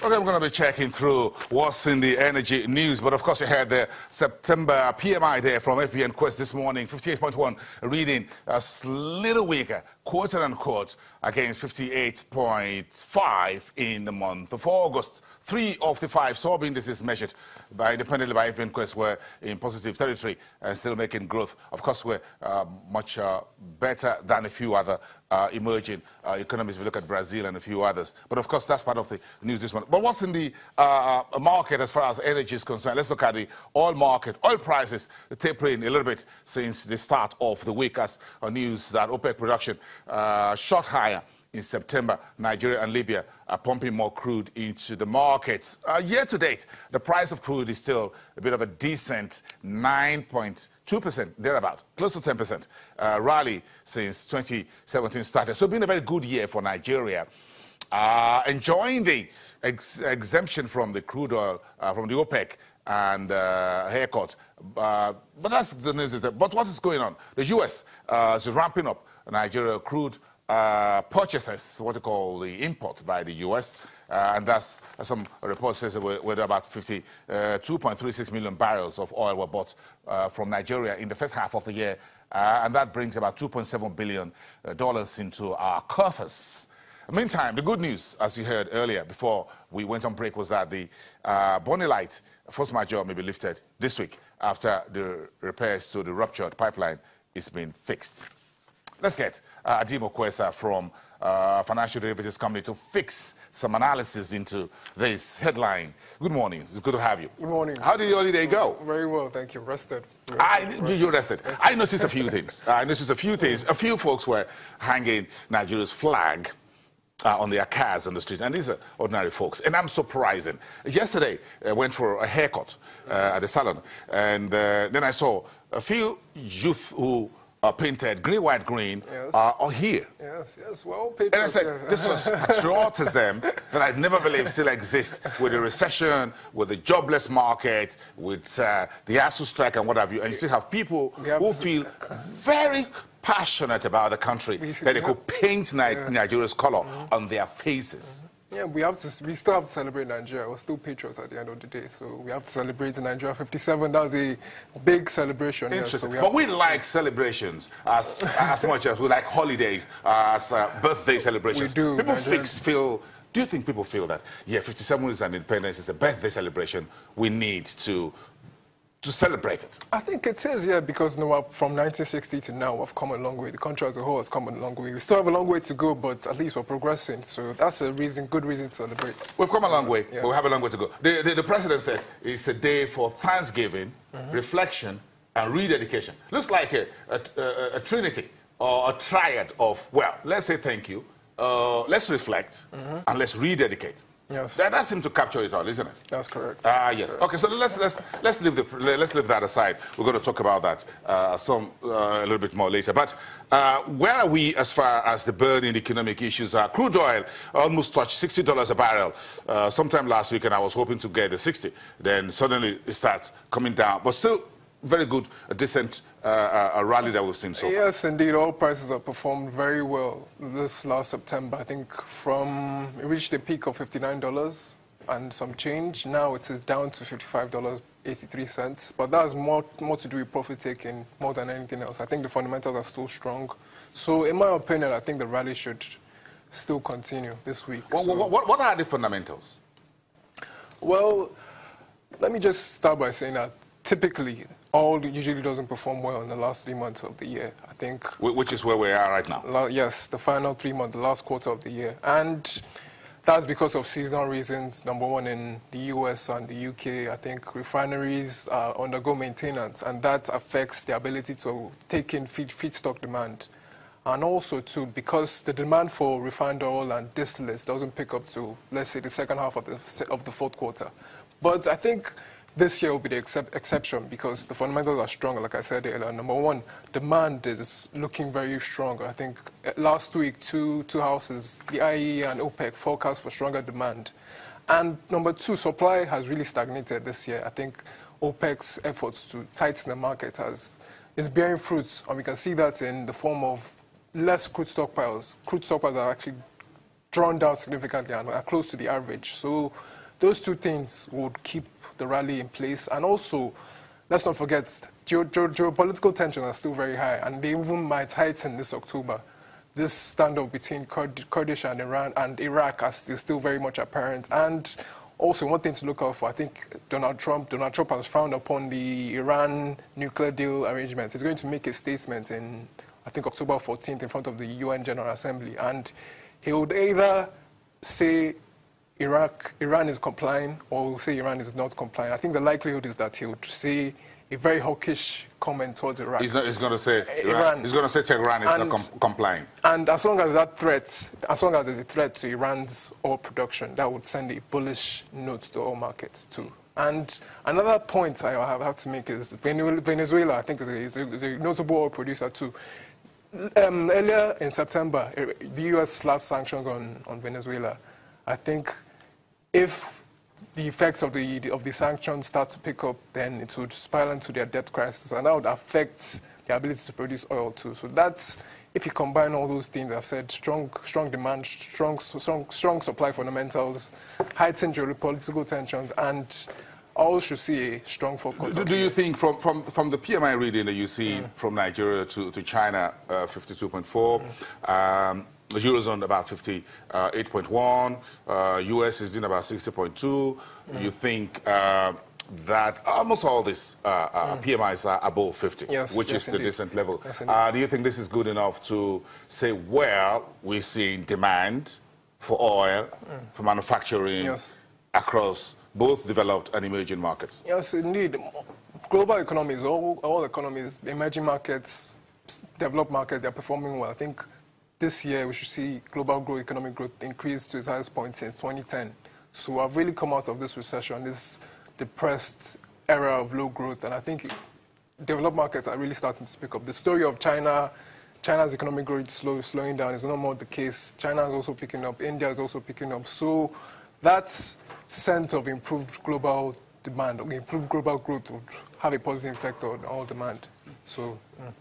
Okay, I'm going to be checking through what's in the energy news. But of course, you had the September PMI there from Pt.1 this morning, 58.1, reading a little weaker, quote unquote, against 58.5 in the month of August. 3 of the 5 soybean indices measured independently by Pt.1 were in positive territory and still making growth. Of course, we're much better than a few other emerging economies. If you look at Brazil and a few others. But of course, that's part of the news this morning. But what's in the market as far as energy is concerned? Let's look at the oil market. Oil prices tapering a little bit since the start of the week as news that OPEC production shot higher in September. Nigeria and Libya are pumping more crude into the market. Year to date, the price of crude is still a bit of a decent 9.2%, thereabout, close to 10% rally since 2017 started. So it's been a very good year for Nigeria. Enjoying the exemption from the crude oil, from the OPEC and haircut. But that's the news. But what is going on? The U.S. is ramping up Nigeria crude purchases, what they call the import by the U.S., and that's some reports says where about 52.36 million barrels of oil were bought from Nigeria in the first half of the year, and that brings about $2.7 billion into our coffers. Meantime, the good news, as you heard earlier before we went on break, was that the Bonny Light force majeure may be lifted this week after the repairs to the ruptured pipeline is being fixed. Let's get Adimo Kwesa from Financial Derivatives Company to fix some analysis into this headline. Good morning. It's good to have you. Good morning. How did your holiday go? Very well, thank you. Rested. You rested. I noticed a few things. A few folks were hanging Nigeria's flag on their cars on the street, and these are ordinary folks, and I'm surprising. Yesterday, I went for a haircut at the salon, and then I saw a few youth who painted green, white, green, yes. Are here. Yes, well, and I said, this was patriotism that I'd never believed still exists with the recession, with the jobless market, with the ASU strike and what have you. And you still have people who feel very passionate about the country, that they could paint Nigeria's color on their faces. Yeah, we still have to celebrate Nigeria. We're still patriots at the end of the day, so we have to celebrate Nigeria 57. That was a big celebration. Interesting. Yeah, so we like celebrations as much as we like holidays, as birthday celebrations. We do. People feel. Do you think people feel that 57 is an independence, it's a birthday celebration? We need to celebrate it? I think it is, yeah, because from 1960 to now, we've come a long way. The country as a whole has come a long way. We still have a long way to go, but at least we're progressing. So that's a good reason to celebrate. We've come a long way, but we have a long way to go. The president says it's a day for thanksgiving, reflection, and rededication. Looks like a trinity or a triad of, well, let's say thank you, let's reflect, and let's rededicate. Yes. That seems to capture it all, isn't it? That's correct. Yes. Okay, so let's leave that aside. We're going to talk about that a little bit more later. But where are we as far as the burning economic issues are? Crude oil almost touched $60 a barrel sometime last week, and I was hoping to get the 60. Then suddenly it starts coming down, but still very good, a decent rally that we've seen so far. Yes, indeed. Oil prices have performed very well this last September. I think it reached a peak of $59 and some change. Now it is down to $55.83. But that has more to do with profit taking more than anything else. I think the fundamentals are still strong. So in my opinion, I think the rally should still continue this week. What are the fundamentals? Well, let me just start by saying that typically, oil usually doesn't perform well in the last 3 months of the year, I think. Which is where we are right now. Yes, the final 3 months, the last quarter of the year. And that's because of seasonal reasons. Number one, in the US and the UK, I think refineries undergo maintenance, and that affects the ability to take in feedstock demand. And also, too, because the demand for refined oil and distillates doesn't pick up to, let's say, the second half of the fourth quarter. But I think this year will be the exception because the fundamentals are stronger, like I said earlier. Number one, demand is looking very strong. I think last week, two houses, the IEA and OPEC, forecast for stronger demand. And number two, supply has really stagnated this year. I think OPEC's efforts to tighten the market is bearing fruits, and we can see that in the form of less crude stockpiles. Crude stockpiles are actually drawn down significantly and are close to the average. So those two things would keep the rally in place. And also, let's not forget, geopolitical tensions are still very high, and they even might heighten this October. This standoff between Kurdish and Iran and Iraq is still very much apparent. And also, one thing to look out for, I think Donald Trump has frowned upon the Iran nuclear deal arrangement. He's going to make a statement in, I think, October 14th in front of the UN General Assembly. And he would either say Iran is complying, or will say Iran is not complying. I think the likelihood is that he would say a very hawkish comment towards Iraq. He's going to say Iran. He's going to say Tehran is not complying. And as long as there's a threat to Iran's oil production, that would send a bullish note to oil markets too. And another point I have to make is Venezuela, I think, is a notable oil producer too. Earlier in September, the U.S. slapped sanctions on Venezuela. I think if the effects of the sanctions start to pick up, then it would spiral into their debt crisis, and that would affect their ability to produce oil too. So that's, if you combine all those things I've said, strong demand, strong supply fundamentals, heightened geopolitical tensions, and all should see a strong focus. Do you think from the PMI reading that you see from Nigeria to China, 52.4, the Eurozone about 58.1, US is doing about 60.2. You think that almost all these PMIs are above 50, which is the decent level. Yes, do you think this is good enough to say, well, we're seeing demand for oil, for manufacturing across both developed and emerging markets? Yes, indeed. Global economies, all economies, emerging markets, developed markets, they're performing well. I think this year we should see global growth, economic growth increase to its highest point since 2010. So I've really come out of this recession, this depressed era of low growth, and I think developed markets are really starting to pick up. The story of China's economic growth slowing down is no more the case. China is also picking up, India is also picking up. So that sense of improved global demand, improved global growth would have a positive effect on all demand. So.